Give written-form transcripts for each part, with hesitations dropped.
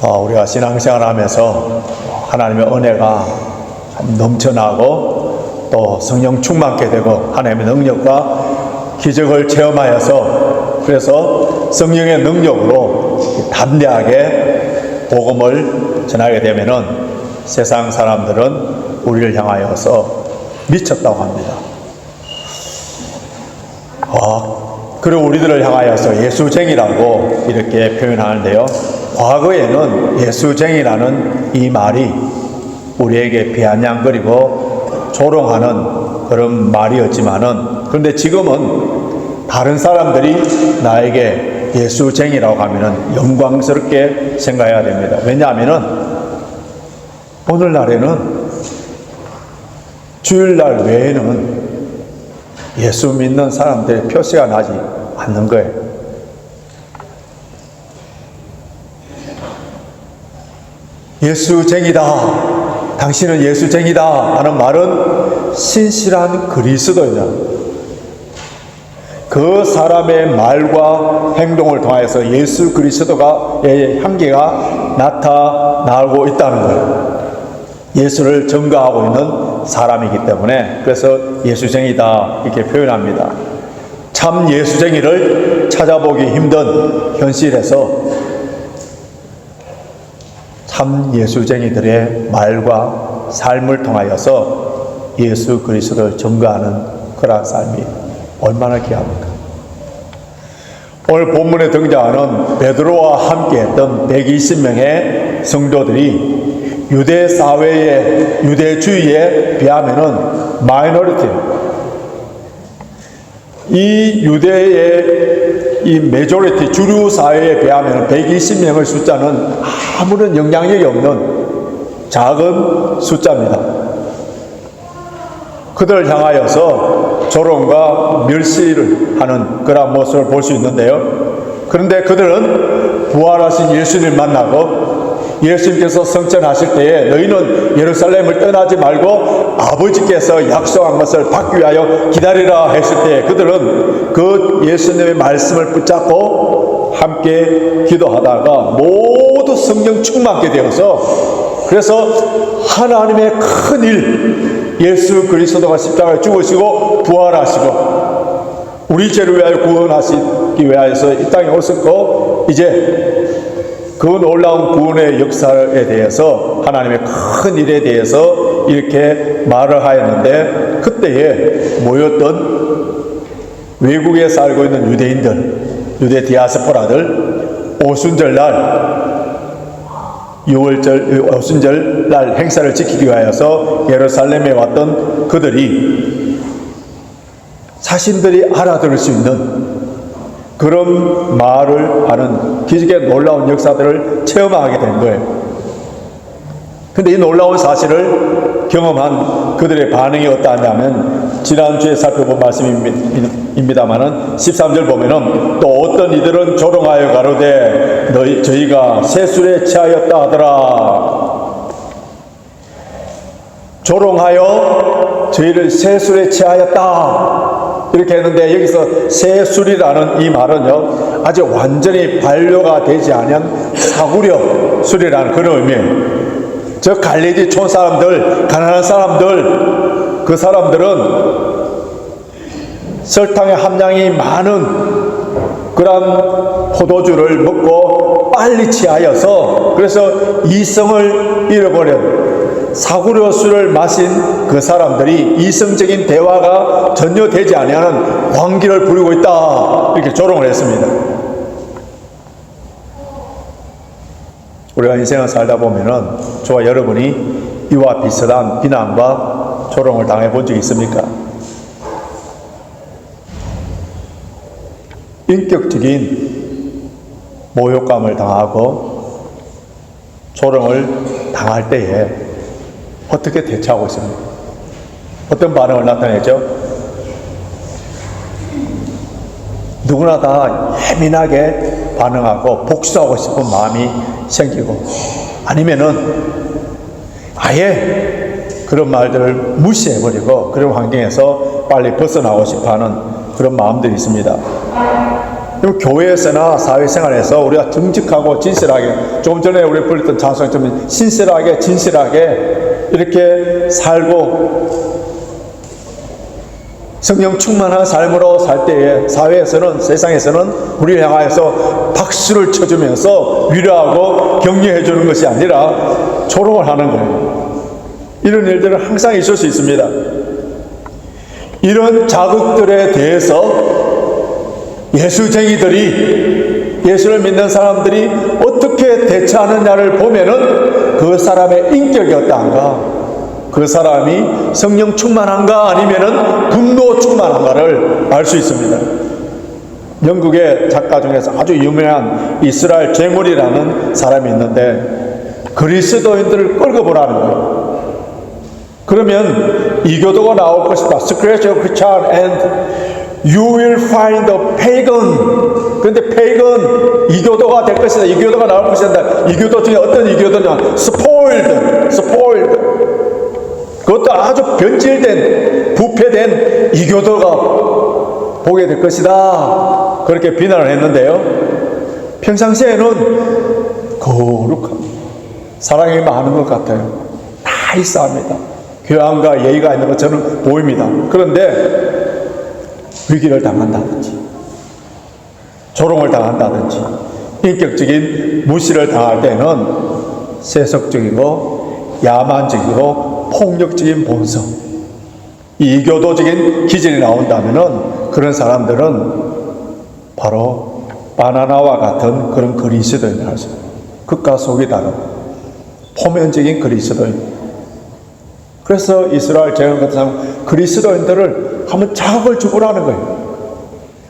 우리가 신앙생활 하면서 하나님의 은혜가 넘쳐나고 또 성령 충만케 되고 하나님의 능력과 기적을 체험하여서 그래서 성령의 능력으로 담대하게 복음을 전하게 되면은 세상 사람들은 우리를 향하여서 미쳤다고 합니다. 그리고 우리들을 향하여서 예수쟁이라고 이렇게 표현하는데요. 과거에는 예수쟁이라는 이 말이 우리에게 비아냥거리고 조롱하는 그런 말이었지만은, 그런데 지금은 다른 사람들이 나에게 예수쟁이라고 하면은 영광스럽게 생각해야 됩니다. 왜냐하면은 오늘날에는 주일날 외에는 예수 믿는 사람들의 표시가 나지 않는 거예요. 예수쟁이다, 당신은 예수쟁이다 하는 말은 신실한 그리스도이다. 그 사람의 말과 행동을 통하여서 예수 그리스도의 향기가 나타나고 있다는 거예요. 예수를 증거하고 있는 사람이기 때문에, 그래서 예수쟁이다 이렇게 표현합니다. 참 예수쟁이를 찾아보기 힘든 현실에서 참 예수쟁이들의 말과 삶을 통하여서 예수 그리스도를 증거하는 그런 삶이 얼마나 귀합니까? 오늘 본문에 등장하는 베드로와 함께 했던 120명의 성도들이 유대 사회의 유대주의에 비하면은 마이너리티, 이 유대의 이 메조리티 주류 사회에 비하면 120명의 숫자는 아무런 영향력이 없는 작은 숫자입니다. 그들을 향하여서 조롱과 멸시를 하는 그런 모습을 볼 수 있는데요. 그런데 그들은 부활하신 예수님을 만나고 예수님께서 성천하실 때에 너희는 예루살렘을 떠나지 말고 아버지께서 약속한 것을 받기 위하여 기다리라 했을 때 그들은 그 예수님의 말씀을 붙잡고 함께 기도하다가 모두 성령 충만케 되어서, 그래서 하나님의 큰 일, 예수 그리스도가 십자가에 죽으시고 부활하시고 우리 죄를 위하여 구원하시기 위하여서 이 땅에 오셨고, 이제 그 놀라운 구원의 역사에 대해서 하나님의 큰 일에 대해서 이렇게 말을 하였는데, 그때에 모였던 외국에 살고 있는 유대인들, 유대 디아스포라들, 오순절날 오순절날 행사를 지키기 위하여서 예루살렘에 왔던 그들이 자신들이 알아들을 수 있는 그런 말을 하는 기적의 놀라운 역사들을 체험하게 된 거예요. 근데 이 놀라운 사실을 경험한 그들의 반응이 어떠하냐면, 지난주에 살펴본 말씀입니다만은 13절 보면은 또 어떤 이들은 조롱하여 가로되 저희가 세술에 취하였다 하더라. 조롱하여 저희를 세술에 취하였다 이렇게 했는데, 여기서 세술이라는 이 말은요, 아직 완전히 반려가 되지 않은 사구려 술이라는 그런 의미예요. 저 갈릴리 촌 사람들, 가난한 사람들, 그 사람들은 설탕의 함량이 많은 그런 포도주를 먹고 빨리 취하여서 그래서 이성을 잃어버려요. 사구려 술을 마신 그 사람들이 이성적인 대화가 전혀 되지 아니하는 광기를 부리고 있다 이렇게 조롱을 했습니다. 우리가 인생을 살다 보면은 저와 여러분이 이와 비슷한 비난과 조롱을 당해 본 적이 있습니까? 인격적인 모욕감을 당하고 조롱을 당할 때에 어떻게 대처하고 있습니까? 어떤 반응을 나타내죠? 누구나 다 예민하게 반응하고 복수하고 싶은 마음이 생기고, 아니면은 아예 그런 말들을 무시해버리고 그런 환경에서 빨리 벗어나고 싶어하는 그런 마음들이 있습니다. 교회에서나 사회생활에서 우리가 정직하고 진실하게, 조금 전에 우리 불렀던 찬송처럼 신실하게 진실하게 이렇게 살고 성령 충만한 삶으로 살 때에 사회에서는, 세상에서는 우리를 향하여서 박수를 쳐주면서 위로하고 격려해 주는 것이 아니라 조롱을 하는 거예요. 이런 일들은 항상 있을 수 있습니다. 이런 자극들에 대해서 예수쟁이들이, 예수를 믿는 사람들이 어떻게 대처하느냐를 보면은 그 사람의 인격이 어떠한가, 그 사람이 성령 충만한가 아니면은 분노 충만한가를 알 수 있습니다. 영국의 작가 중에서 아주 유명한 이스라엘 제물이라는 사람이 있는데 그리스도인들을 끌고 보라는 거예요. 그러면 이교도가 나올 것이다. Scratch of child and you will find a pagan. 그런데 pagan, 이교도가 될 것이다. 이교도가 나올 것이다. 이교도 중에 어떤 이교도냐? spoiled. 그것도 아주 변질된, 부패된 이교도가 보게 될 것이다. 그렇게 비난을 했는데요. 평상시에는 거룩한 사랑이 많은 것 같아요. 나이스합니다. 교양과 예의가 있는 것처럼 보입니다. 그런데 위기를 당한다든지 조롱을 당한다든지 인격적인 무시를 당할 때는 세속적이고 야만적이고 폭력적인 본성, 이교도적인 기질이 나온다면은 그런 사람들은 바로 바나나와 같은 그런 그리스도인을 할 수 있어요. 극과 속이 다른 포면적인 그리스도인. 그래서 이스라엘 제국 같은 사람 그리스도인들을 한번 자극을 주고라는 거예요.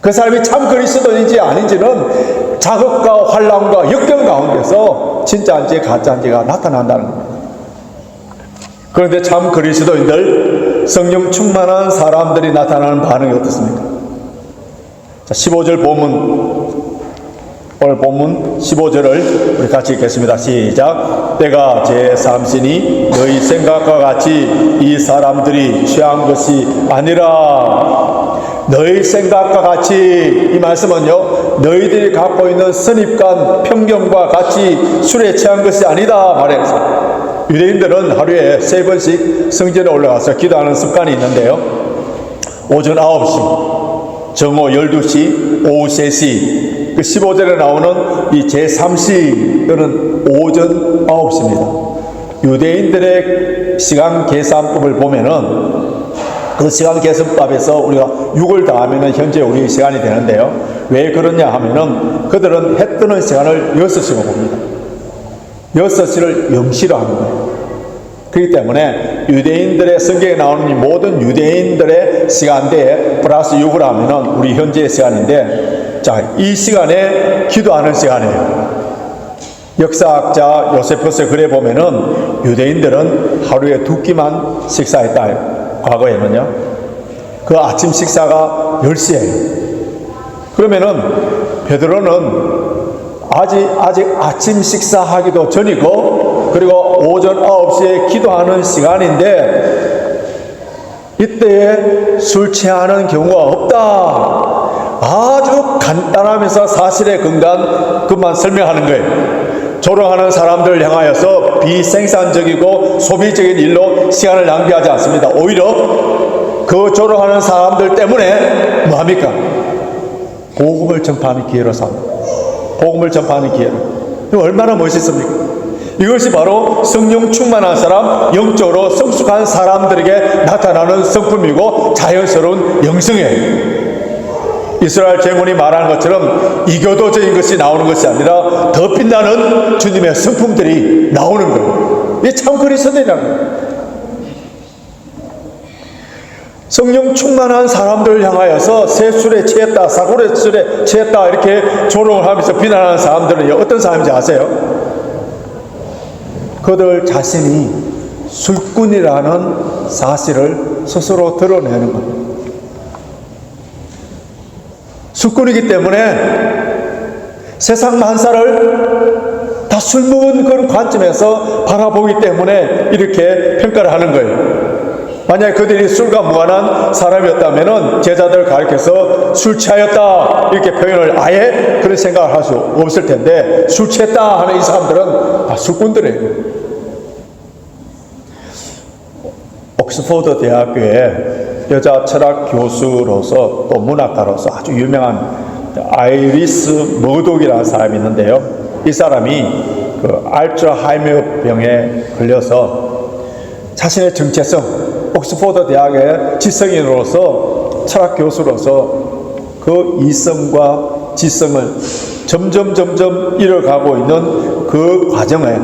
그 사람이 참 그리스도인지 아닌지는 자극과 환란과 역경 가운데서 진짜인지 가짜인지가 나타난다는 겁니다. 그런데 참 그리스도인들, 성령 충만한 사람들이 나타나는 반응이 어떻습니까? 자, 15절 본문, 오늘 본문 15절을 우리 같이 읽겠습니다. 시작. 때가 제3시니 너희 생각과 같이 이 사람들이 취한 것이 아니라, 너희 생각과 같이, 이 말씀은요, 너희들이 갖고 있는 선입관, 편견과 같이 술에 취한 것이 아니다 말해서, 유대인들은 하루에 3번씩 성전에 올라가서 기도하는 습관이 있는데요. 오전 9시, 정오 12시, 오후 3시, 그 15절에 나오는 이 제3시는 오전 9시입니다. 유대인들의 시간 계산법을 보면은 그 시간 계산법에서 우리가 6을 더하면은 현재 우리의 시간이 되는데요. 왜 그러냐 하면은 그들은 해 뜨는 시간을 6시로 봅니다. 6시를 0시로 하는 거예요. 그렇기 때문에 유대인들의 성경에 나오는 이 모든 유대인들의 시간대에 플러스 6을 하면은 우리 현재의 시간인데, 자, 이 시간에 기도하는 시간이에요. 역사학자 요세푸스의 글에 보면은 유대인들은 하루에 2끼만 식사했다. 과거에는요. 그 아침 식사가 10시예요. 그러면은 베드로는 아직 아침 식사하기도 전이고, 그리고 오전 9시에 기도하는 시간인데 이때에 술 취하는 경우가 없다. 아주 간단하면서 사실에 근거한 것만 설명하는 거예요. 조롱하는 사람들을 향하여서 비생산적이고 소비적인 일로 시간을 낭비하지 않습니다. 오히려 그 조롱하는 사람들 때문에 뭐합니까? 복음을 전파하는 기회로 삼습니다. 복음을 전파하는 기회로. 얼마나 멋있습니까? 이것이 바로 성령 충만한 사람, 영적으로 성숙한 사람들에게 나타나는 성품이고 자연스러운 영성이에요. 이스라엘 제문이 말하는 것처럼 이교도적인 것이 나오는 것이 아니라 더 빛나는 주님의 성품들이 나오는 거예요. 이게 참 그리스도인이라는 거예요. 성령 충만한 사람들을 향하여서 새술에 취했다, 사고술에 취했다 이렇게 조롱을 하면서 비난하는 사람들은 어떤 사람인지 아세요? 그들 자신이 술꾼이라는 사실을 스스로 드러내는 겁니다. 술꾼이기 때문에 세상 만사를 다 술 먹은 그런 관점에서 바라보기 때문에 이렇게 평가를 하는 거예요. 만약에 그들이 술과 무관한 사람이었다면 제자들을 가리켜서 술 취하였다 이렇게 표현을 아예 그런 생각을 할 수 없을 텐데, 술 취했다 하는 이 사람들은 술꾼들이에요. 옥스퍼드 대학교에 여자 철학 교수로서 또 문학가로서 아주 유명한 아이리스 머독이라는 사람이 있는데요. 이 사람이 그 알츠하이머 병에 걸려서 자신의 정체성, 옥스퍼드 대학의 지성인으로서 철학 교수로서 그 이성과 지성을 점점 잃어가고 있는 그 과정에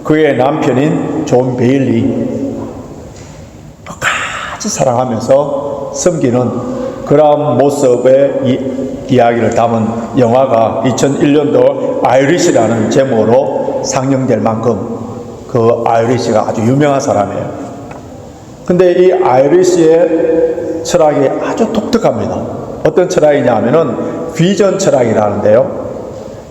그의 남편인 존 베일리 끝까지 사랑하면서 섬기는 그런 모습의 이야기를 담은 영화가 2001년도 아이리시라는 제목으로 상영될 만큼 그 아이리시가 아주 유명한 사람이에요. 근데 이 아이리시의 철학이 아주 독특합니다. 어떤 철학이냐 하면은 비전 철학이라는데요.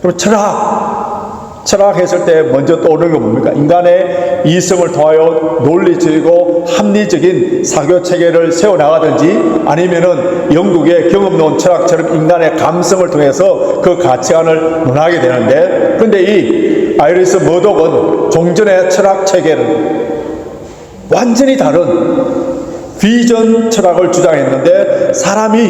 그럼 철학 했을 때 먼저 떠오르는 게 뭡니까? 인간의 이성을 통하여 논리적이고 합리적인 사교 체계를 세워나가든지, 아니면은 영국의 경험론 철학처럼 인간의 감성을 통해서 그 가치관을 논하게 되는데, 근데 이 아이리스 머독은 종전의 철학 체계를 완전히 다른 비전 철학을 주장했는데, 사람이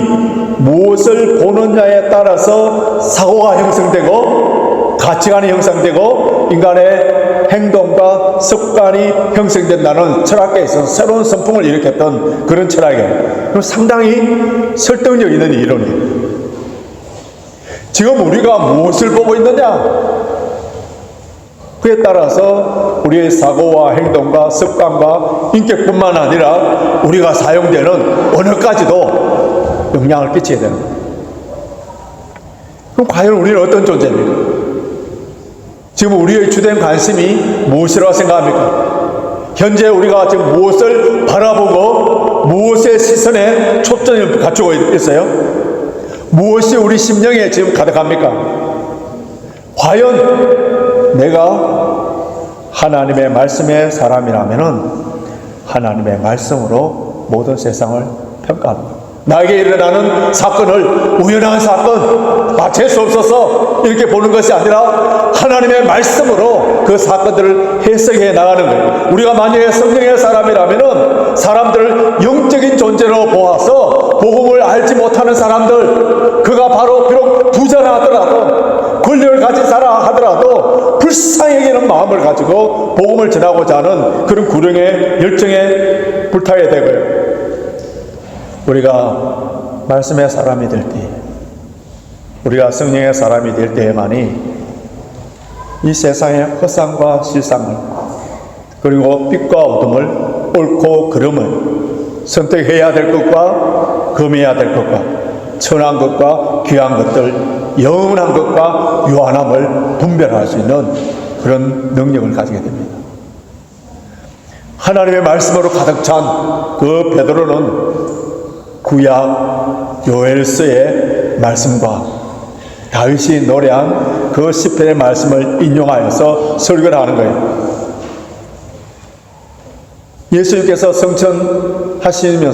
무엇을 보느냐에 따라서 사고가 형성되고 가치관이 형성되고 인간의 행동과 습관이 형성된다는 철학에 있어서 새로운 선풍을 일으켰던 그런 철학이에요. 상당히 설득력 있는 이론이에요. 지금 우리가 무엇을 보고 있느냐? 그에 따라서 우리의 사고와 행동과 습관과 인격뿐만 아니라 우리가 사용되는 언어까지도 영향을 끼쳐야 되는 거예요. 그럼 과연 우리는 어떤 존재입니까? 지금 우리의 주된 관심이 무엇이라고 생각합니까? 현재 우리가 지금 무엇을 바라보고 무엇의 시선에 초점을 갖추고 있어요? 무엇이 우리 심령에 지금 가득합니까? 과연 내가 하나님의 말씀의 사람이라면은 하나님의 말씀으로 모든 세상을 평가합니다. 나에게 일어나는 사건을 우연한 사건, 재수 없어서 이렇게 보는 것이 아니라 하나님의 말씀으로 그 사건들을 해석해 나가는 거예요. 우리가 만약에 성령의 사람이라면은 사람들을 영적인 존재로 보아서 복음을 알지 못하는 사람들, 그가 바로 비록 부자라더라도 권력을 가진 사람 하더라도 불쌍히 여기는 마음을 가지고 복음을 전하고자 하는 그런 구령의 열정에 불타게 되고요. 우리가 말씀의 사람이 될 때, 우리가 성령의 사람이 될 때에만이 이 세상의 허상과 실상을, 그리고 빛과 어둠을, 옳고 그름을, 선택해야 될 것과 금해야 될 것과, 천한 것과 귀한 것들, 영원한 것과 유한함을 분별할 수 있는 그런 능력을 가지게 됩니다. 하나님의 말씀으로 가득 찬 그 베드로는 구약 요엘서의 말씀과 다윗이 노래한 그 시편의 말씀을 인용하여서 설교를 하는 거예요. 예수님께서 성천하신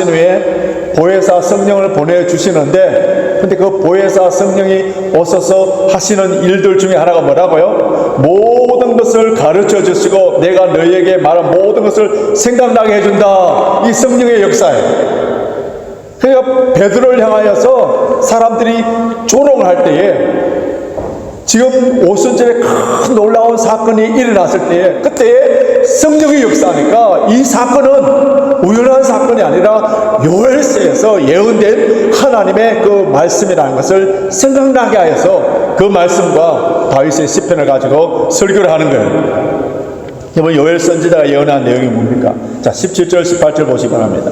후에 보혜사 성령을 보내주시는데, 근데 그 보혜사 성령이 오셔서 하시는 일들 중에 하나가 뭐라고요? 모든 것을 가르쳐 주시고 내가 너희에게 말한 모든 것을 생각나게 해준다. 이 성령의 역사예요. 그러니까 베드로를 향하여서 사람들이 조롱을 할 때에, 지금 오순절에 큰 놀라운 사건이 일어났을 때에, 그때 성령의 역사니까 이 사건은 우연한 사건이 아니라 요엘서에서 예언된 하나님의 그 말씀이라는 것을 생각나게 하여서 그 말씀과 다윗의 시편을 가지고 설교를 하는 거예요. 이번 요엘 선지자가 예언한 내용이 뭡니까? 자, 17절 18절 보시기 바랍니다.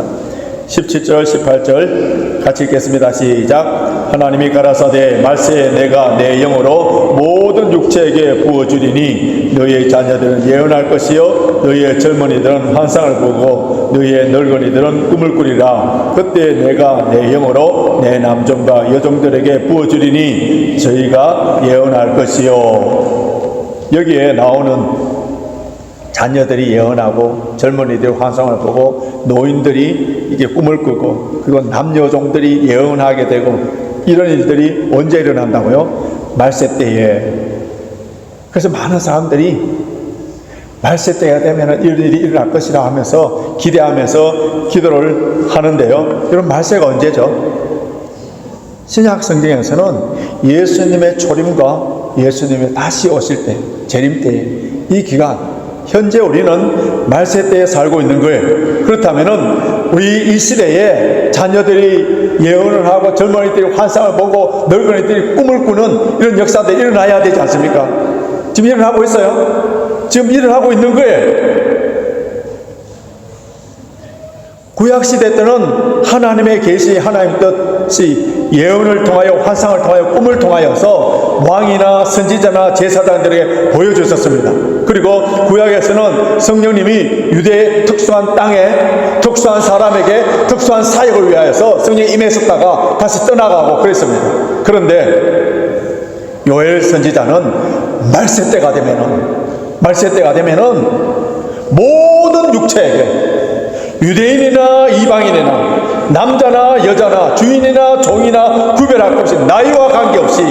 17절 18절 같이 읽겠습니다. 시작. 하나님이 가라사대 말세에 내가 내 영으로 모든 육체에게 부어주리니 너희의 자녀들은 예언할 것이요 너희의 젊은이들은 환상을 보고 너희의 늙은이들은 꿈을 꾸리라. 그때 내가 내 영으로 내 남종과 여종들에게 부어주리니 저희가 예언할 것이요. 여기에 나오는 자녀들이 예언하고 젊은이들이 환상을 보고 노인들이 이게 꿈을 꾸고 그리고 남여종들이 예언하게 되고 이런 일들이 언제 일어난다고요? 말세 때에. 그래서 많은 사람들이 말세 때가 되면 이런 일이 일어날 것이라 하면서 기대하면서 기도를 하는데요. 여러분 말세가 언제죠? 신약 성경에서는 예수님의 초림과 예수님의 다시 오실 때, 재림 때 이 기간, 현재 우리는 말세 때에 살고 있는 거예요. 그렇다면은 우리 이 시대에 자녀들이 예언을 하고 젊은이들이 환상을 보고 늙은이들이 꿈을 꾸는 이런 역사들이 일어나야 되지 않습니까? 지금 일어나고 있어요. 지금 일어나고 있는 거예요. 구약시대 때는 하나님의 계시, 하나님의 뜻이 예언을 통하여 환상을 통하여 꿈을 통하여서 왕이나 선지자나 제사장들에게 보여주셨습니다. 그리고 구약에서는 성령님이 유대의 특수한 땅에 특수한 사람에게 특수한 사역을 위하여서 성령이 임했었다가 다시 떠나가고 그랬습니다. 그런데 요엘 선지자는 말세 때가 되면은 모든 육체에게 유대인이나 이방인이나 남자나 여자나 주인이나 종이나 구별할 것 없이 나이와 관계없이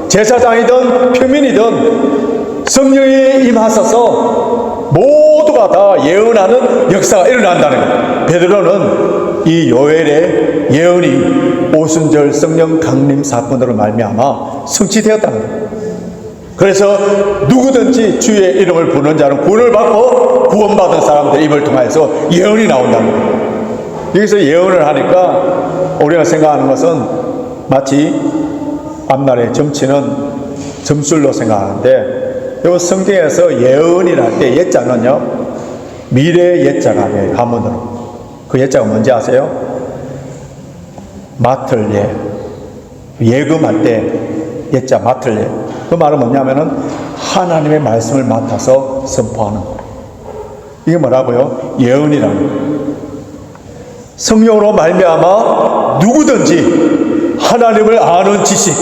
제사장이든 평민이든 성령이 임하셔서 모두가 다 예언하는 역사가 일어난다는 거예요. 베드로는 이 요엘의 예언이 오순절 성령 강림 사건으로 말미암아 성취되었다는 거예요. 그래서 누구든지 주의 이름을 부르는 자는 구원을 받고 구원받은 사람들의 입을 통해서 예언이 나온다는 거예요. 여기서 예언을 하니까 우리가 생각하는 것은 마치 앞날에 점치는 점술로 생각하는데 이 성경에서 예언이랄 때 예자는요 미래 예자가 돼요. 한문으로. 그 예자가 뭔지 아세요? 맡을 예. 예금할 때 예자 맡을 예. 그 말은 뭐냐면은 하나님의 말씀을 맡아서 선포하는 거예요. 이게 뭐라고요? 예언이라는 거예요. 성령으로 말미암아 누구든지 하나님을 아는 지식,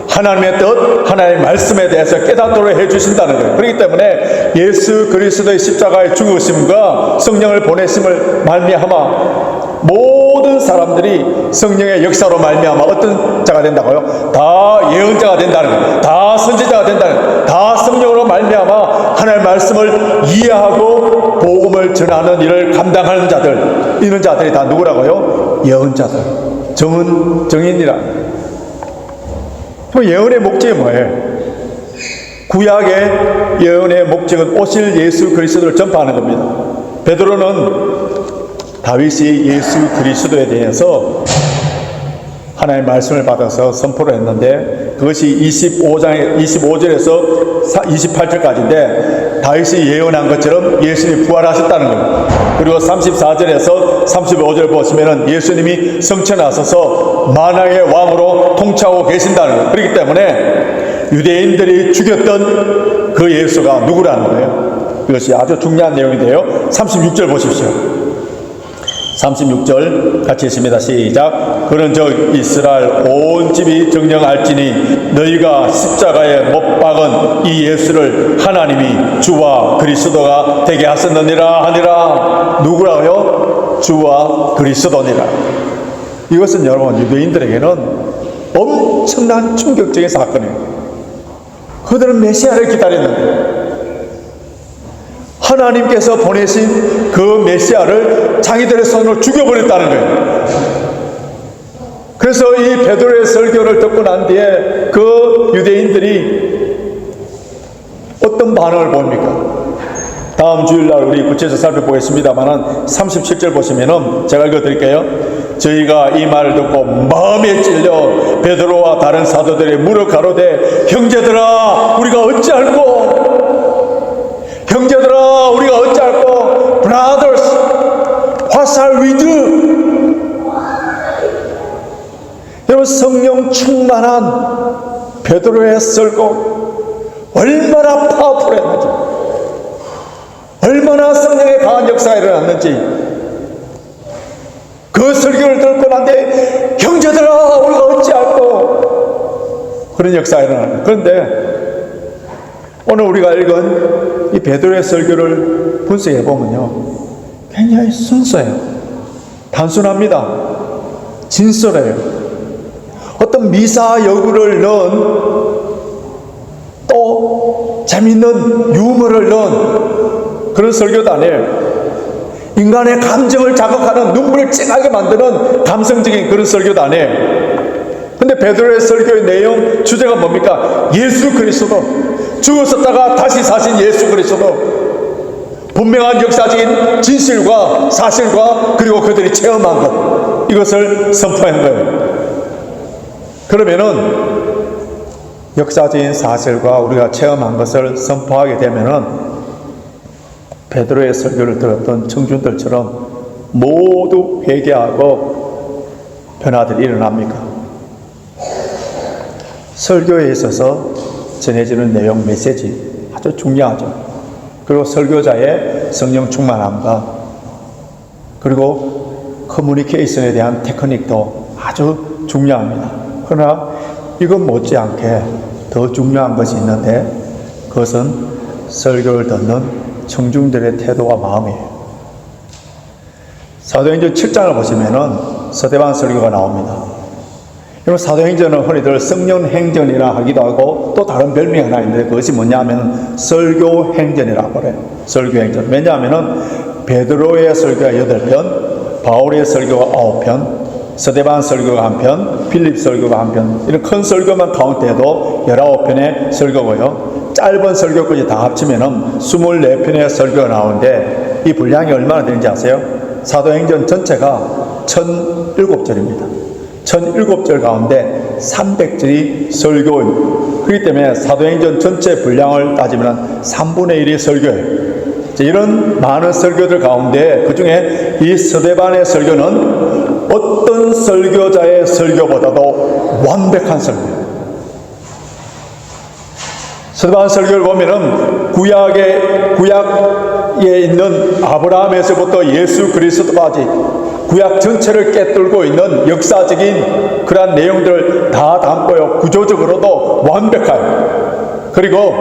하나님의 뜻, 하나님의 말씀에 대해서 깨닫도록 해주신다는 거예요. 그렇기 때문에 예수 그리스도의 십자가의 죽으심과 성령을 보내심을 말미암아 모든 사람들이 성령의 역사로 말미암아 어떤 자가 된다고요? 다 예언자가 된다는 거예요. 다 선지자가 된다는 거예요. 다 성령으로 말미암아 하나님의 말씀을 이해하고 복음을 전하는 일을 감당하는 자들, 이런 자들이 다 누구라고요? 예언자들, 정인이라. 예언의 목적이 뭐예요? 구약의 예언의 목적은 오실 예수 그리스도를 전파하는 겁니다. 베드로는 다윗이 예수 그리스도에 대해서 하나님의 말씀을 받아서 선포를 했는데 그것이 25절에서 28절까지인데 다윗이 예언한 것처럼 예수님이 부활하셨다는 거예요. 그리고 34절에서 35절 보시면은 예수님이 성천하셔서 만왕의 왕으로 통치하고 계신다는 거예요. 그렇기 때문에 유대인들이 죽였던 그 예수가 누구라는 거예요. 이것이 아주 중요한 내용인데요. 36절 보십시오. 36절 같이 읽습니다. 시작. 그는 저 이스라엘 온 집이 정령할지니 너희가 십자가에 못 박은 이 예수를 하나님이 주와 그리스도가 되게 하셨느니라 하니라. 누구라고요? 주와 그리스도니라. 이것은 여러분 유대인들에게는 엄청난 충격적인 사건이에요. 그들은 메시아를 기다렸는데 하나님께서 보내신 그 메시아를 자기들의 손으로 죽여버렸다는 거예요. 그래서 이 베드로의 설교를 듣고 난 뒤에 그 유대인들이 어떤 반응을 보입니까? 다음 주일날 우리 구체적으로 살펴보겠습니다만 37절 보시면은 제가 읽어드릴게요. 저희가 이 말을 듣고 마음에 찔려 베드로와 다른 사도들의 무릎 가로되 형제들아 우리가 어찌할꼬 형제들아 우리가 어찌할꼬 Brothers what shall we do? 여러분 성령 충만한 베드로의 설교 얼마나 파워풀했는지 얼마나 성령의 강한 역사가 일어났는지 그 설교를 듣고 난 뒤에 형제들아 우리가 어찌할꼬 그런 역사가 일어나는. 그런데 오늘 우리가 읽은 이 베드로의 설교를 분석해 보면요, 굉장히 순수해요. 단순합니다. 진솔해요. 어떤 미사 여구를 넣은, 또 재밌는 유머를 넣은 그런 설교도 아니에요. 인간의 감정을 자극하는, 눈물을 찡하게 만드는 감성적인 그런 설교도 아니에요. 근데 베드로의 설교의 내용, 주제가 뭡니까? 예수 그리스도, 죽었었다가 다시 사신 예수 그리스도, 분명한 역사적인 진실과 사실과 그리고 그들이 체험한 것, 이것을 선포한 거예요. 그러면은 역사적인 사실과 우리가 체험한 것을 선포하게 되면은 베드로의 설교를 들었던 청중들처럼 모두 회개하고 변화들이 일어납니까? 설교에 있어서 전해지는 내용, 메시지 아주 중요하죠. 그리고 설교자의 성령 충만함과 그리고 커뮤니케이션에 대한 테크닉도 아주 중요합니다. 그러나 이것 못지않게 더 중요한 것이 있는데, 그것은 설교를 듣는 청중들의 태도와 마음이에요. 사도행전 7장을 보시면은 서대반 설교가 나옵니다. 그럼 사도행전은 흔히들 성령행전이라 하기도 하고 또 다른 별명이 하나 있는데, 그것이 뭐냐 하면 설교행전이라고 그래요. 설교행전. 왜냐하면은 베드로의 설교가 8편, 바울의 설교가 9편, 서대반 설교가 1편, 필립 설교가 1편, 이런 큰 설교만 카운트해도 19편의 설교고요. 짧은 설교까지 다 합치면은 24편의 설교가 나오는데, 이 분량이 얼마나 되는지 아세요? 사도행전 전체가 1007절입니다. 1007절 가운데 300절이 설교입니다. 그렇기 때문에 사도행전 전체 분량을 따지면 3분의 1이 설교예요. 이런 많은 설교들 가운데 그 중에 이 서대반의 설교는 어떤 설교자의 설교보다도 완벽한 설교예요. 서대반 설교를 보면은 구약에 있는 아브라함에서부터 예수 그리스도까지 구약 전체를 꿰뚫고 있는 역사적인 그러한 내용들을 다 담고요. 구조적으로도 완벽해요. 그리고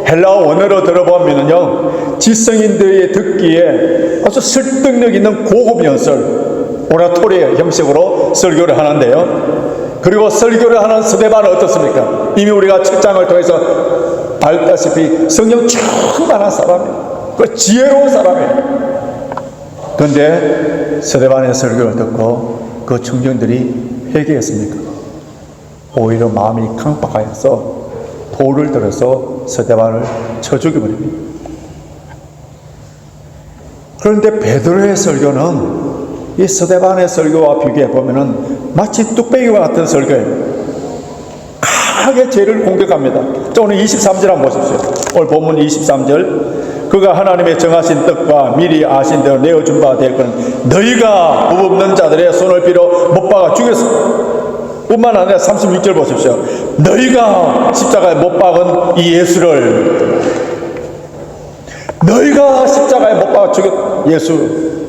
헬라어 원어로 들어보면요, 지성인들이 듣기에 아주 설득력 있는 고급 연설, 오라토리 형식으로 설교를 하는데요. 그리고 설교를 하는 서대반은 어떻습니까? 이미 우리가 7장을 통해서 봤다시피 성령 충만한 사람이에요. 그 지혜로운 사람이에요. 그런데 서대반의 설교를 듣고 그 청중들이 회개했습니까? 오히려 마음이 강박하여서 돌을 들어서 서대반을 쳐 죽여버립니다. 그런데 베드로의 설교는 이 서대반의 설교와 비교해 보면은 마치 뚝배기와 같은 설교예요. 강하게 죄를 공격합니다. 자, 오늘 23절 한번 보십시오. 오늘 본문 23절. 그가 하나님의 정하신 뜻과 미리 아신 대로 내어준 바 되었거든 너희가 법 없는 자들의 손을 빌어 못 박아 죽였어. 뿐만 아니라 36절 보십시오. 너희가 십자가에 못 박은 이 예수를, 너희가 십자가에 못 박아 죽였 예수.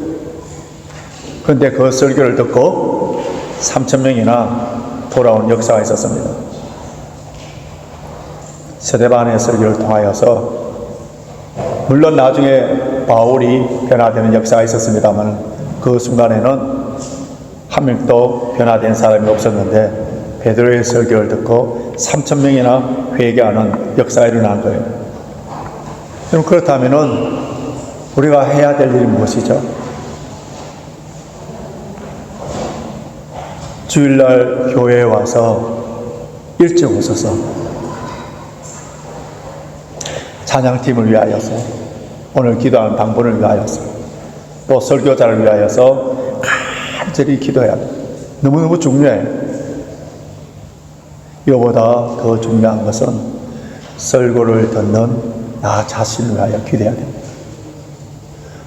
그런데 그 설교를 듣고 3,000명이나 돌아온 역사가 있었습니다. 스데반의 설교를 통하여서 물론 나중에 바울이 변화되는 역사가 있었습니다만 그 순간에는 한 명도 변화된 사람이 없었는데 베드로의 설교를 듣고 3,000명이나 회개하는 역사가 일어난 거예요. 그럼 그렇다면은 우리가 해야 될 일이 무엇이죠? 주일날 교회에 와서 일찍 오셔서 찬양팀을 위하여서, 오늘 기도하는 당분을 위하여서, 또 설교자를 위하여서 간절히 기도해야 돼요. 너무너무 중요해요. 이거보다 더 중요한 것은 설교를 듣는 나 자신을 위하여 기도해야 됩니다.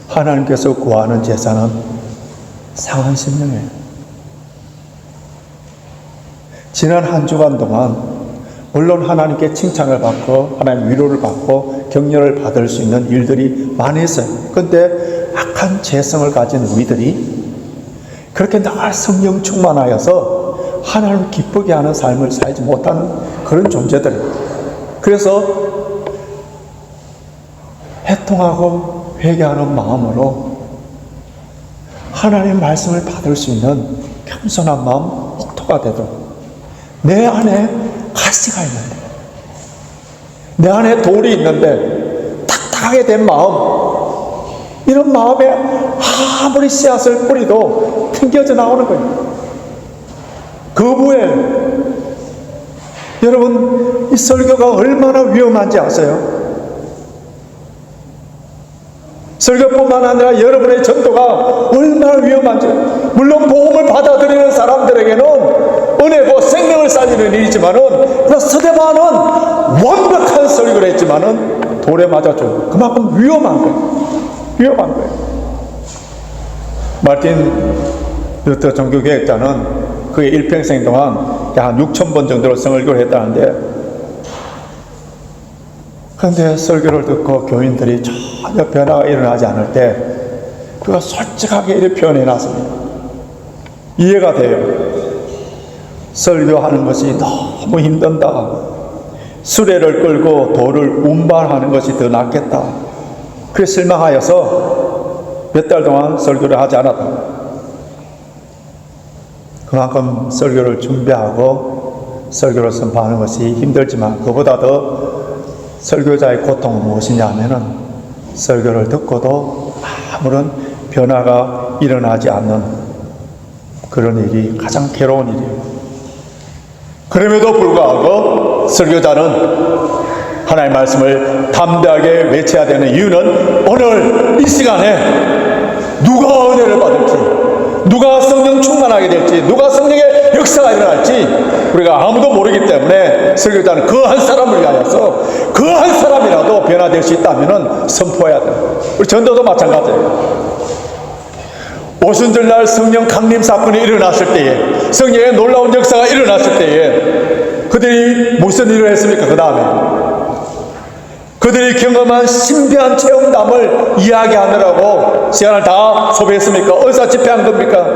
하나님께서 구하는 제사는 상한 심령이에요. 지난 한 주간 동안 물론 하나님께 칭찬을 받고 하나님 위로를 받고 격려를 받을 수 있는 일들이 많이 있어요. 그런데 악한 죄성을 가진 우리들이 그렇게 늘 성령 충만하여서 하나님을 기쁘게 하는 삶을 살지 못하는 그런 존재들이에요. 그래서 해통하고 회개하는 마음으로 하나님의 말씀을 받을 수 있는 겸손한 마음, 목토가 되도록 내 안에 가시가 있는데, 내 안에 돌이 있는데 딱딱하게 된 마음, 이런 마음에 아무리 씨앗을 뿌리도 튕겨져 나오는 거예요. 거부해. 여러분, 이 설교가 얼마나 위험한지 아세요? 설교뿐만 아니라 여러분의 전도가 얼마나 위험한지. 물론 복음을 받아들이는 사람들에게는 은혜고 생명을 살리는 일이지만은, 스데반은 완벽한 설교를 했지만은 돌에 맞았죠. 그만큼 위험한 거예요. 위험한 거예요. 마틴 루터 종교개혁자는 그의 일평생 동안 한 6,000번 정도로 설교를 했다는데, 그런데 설교를 듣고 교인들이 전혀 변화가 일어나지 않을 때 그가 솔직하게 이렇게 표현해 놨습니다. 이해가 돼요. 설교하는 것이 너무 힘든다. 수레를 끌고 돌을 운반하는 것이 더 낫겠다. 그래서 실망하여서 몇 달 동안 설교를 하지 않았다. 그만큼 설교를 준비하고 설교를 선포하는 것이 힘들지만, 그보다 더 설교자의 고통은 무엇이냐 하면은 설교를 듣고도 아무런 변화가 일어나지 않는 그런 일이 가장 괴로운 일이에요. 그럼에도 불구하고 설교자는 하나님의 말씀을 담대하게 외쳐야 되는 이유는, 오늘 이 시간에 누가 은혜를 받을지, 누가 성령 충만하게 될지, 누가 성령의 역사가 일어날지 우리가 아무도 모르기 때문에 설교자는 그 한 사람을 위하여서 그 한 사람이라도 변화될 수 있다면 선포해야 돼요. 우리 전도도 마찬가지예요. 오순절날 성령 강림 사건이 일어났을 때에, 성령의 놀라운 역사가 일어났을 때에 그들이 무슨 일을 했습니까? 그 다음에 그들이 경험한 신비한 체험담을 이야기하느라고 시간을 다 소비했습니까? 어디서 집회한 겁니까?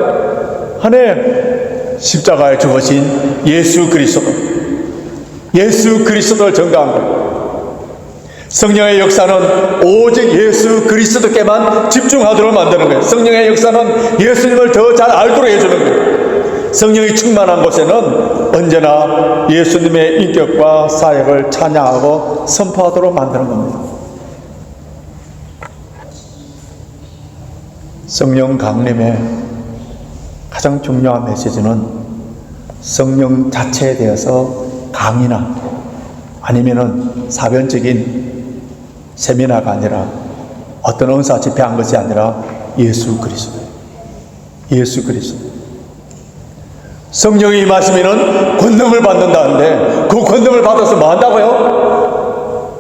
하나님, 십자가에 죽으신 예수 그리스도를 전가한 거예요. 성령의 역사는 오직 예수 그리스도께만 집중하도록 만드는 거예요. 성령의 역사는 예수님을 더 잘 알도록 해주는 거예요. 성령이 충만한 곳에는 언제나 예수님의 인격과 사역을 찬양하고 선포하도록 만드는 겁니다. 성령 강림의 가장 중요한 메시지는 성령 자체에 대해서 강의나 아니면은 사변적인 세미나가 아니라, 어떤 은사 집회한 것이 아니라 예수 그리스도. 성령이 임하시면은 권능을 받는다는데, 그 권능을 받아서 뭐 한다고요?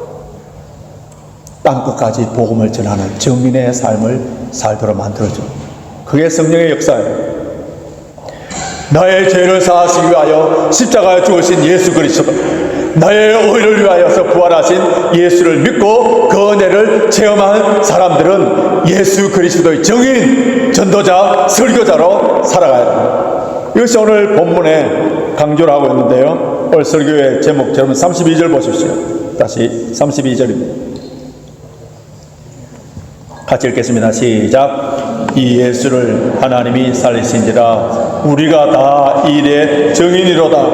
땅끝까지 복음을 전하는 정인의 삶을 살도록 만들어줘. 그게 성령의 역사예요. 나의 죄를 사하시기 위하여 십자가에 죽으신 예수 그리스도, 나의 의를 위하여서 부활하신 예수를 믿고 그 은혜를 체험한 사람들은 예수 그리스도의 정인, 전도자, 설교자로 살아가야 됩니다. 이것이 오늘 본문에 강조를 하고 있는데요. 오늘 설교의 제목처럼 32절 보십시오. 다시 32절입니다. 같이 읽겠습니다. 시작. 이 예수를 하나님이 살리신지라 우리가 다 일의 증인이로다.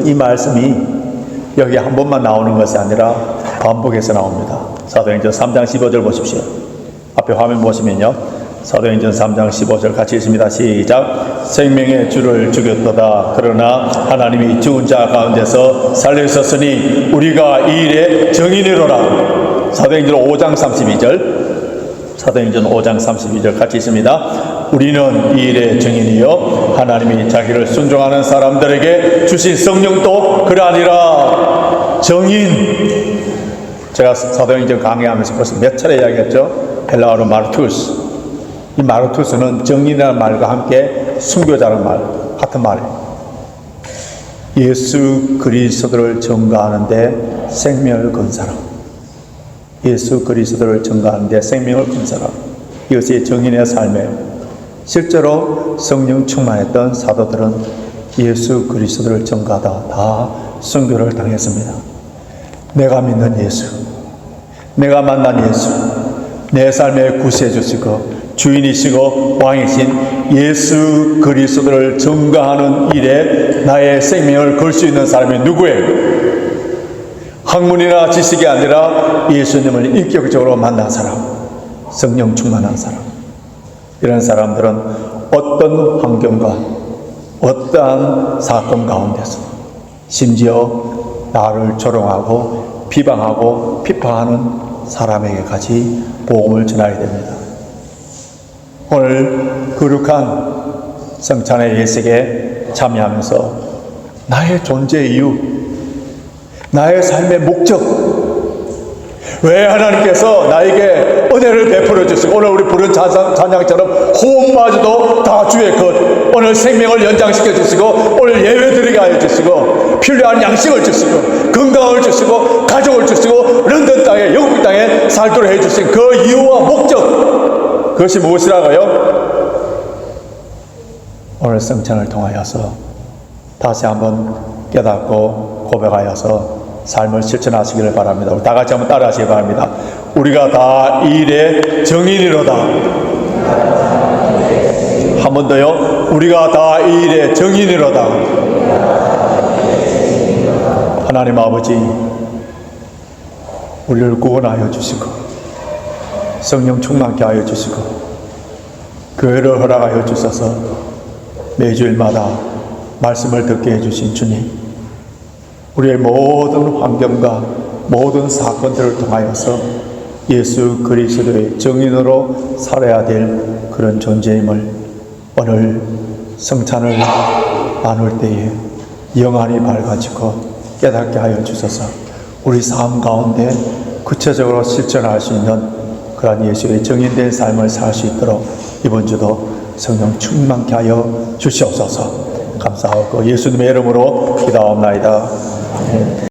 이 말씀이 여기 한 번만 나오는 것이 아니라 반복해서 나옵니다. 사도행전 3장 15절 보십시오. 앞에 화면 보시면요, 사도행전 3장 15절 같이 읽습니다. 시작. 생명의 주를 죽였도다. 그러나 하나님이 죽은 자 가운데서 살리셨으니 우리가 이 일의 증인이로라. 사도행전 5장 32절 같이 있습니다. 우리는 이 일의 증인이요 하나님이 자기를 순종하는 사람들에게 주신 성령도 그러하니라. 증인, 제가 사도행전 강의하면서 벌써 몇 차례 이야기했죠. 헬라어로 마르투스. 이 마르투스는 증인이라는 말과 함께 순교자라는 말, 같은 말이에요. 예수 그리스도를 전가하는데 생명을 건 사람, 예수 그리스도를 전가하는데 생명을 건 사람, 이것이 증인의 삶이에요. 실제로 성령 충만했던 사도들은 예수 그리스도를 전가하다 다 순교를 당했습니다. 내가 믿는 예수, 내가 만난 예수, 내 삶의 구세주시고 주인이시고 왕이신 예수 그리스도를 증거하는 일에 나의 생명을 걸 수 있는 사람이 누구예요? 학문이나 지식이 아니라 예수님을 인격적으로 만난 사람, 성령 충만한 사람. 이런 사람들은 어떤 환경과 어떠한 사건 가운데서 심지어 나를 조롱하고 비방하고 비판하는 사람에게까지 복음을 전하게 됩니다. 오늘 거룩한 성찬의 예식에 참여하면서 나의 존재 이유, 나의 삶의 목적, 왜 하나님께서 나에게 은혜를 베풀어 주시고 오늘 우리 부른 찬양처럼 호흡마저도 다 주의 것, 오늘 생명을 연장시켜 주시고 오늘 예배 드리게 하여 주시고 필요한 양식을 주시고 건강을 주시고 가족을 주시고 런던 땅에 영국 땅에 살도록 해주신 그 이유와 목적, 그것이 무엇이라고요? 오늘 성찬을 통하여서 다시 한번 깨닫고 고백하여서 삶을 실천하시기를 바랍니다. 우리 다 같이 한번 따라 하시기 바랍니다. 우리가 다 이 일의 정인이로다. 한 번 더요. 우리가 다 이 일의 정인이로다. 하나님 아버지, 우리를 구원하여 주시고 성령 충만케 하여 주시고 교회를 허락하여 주셔서 매주일마다 말씀을 듣게 해주신 주님, 우리의 모든 환경과 모든 사건들을 통하여서 예수 그리스도의 증인으로 살아야 될 그런 존재임을 오늘 성찬을 나눌 때에 영안이 밝아지고 깨닫게 하여 주셔서 우리 삶 가운데 구체적으로 실천할 수 있는 그러한 예수의 증인된 삶을 살 수 있도록 이번 주도 성령 충만케 하여 주시옵소서. 감사하고 예수님의 이름으로 기도하옵나이다.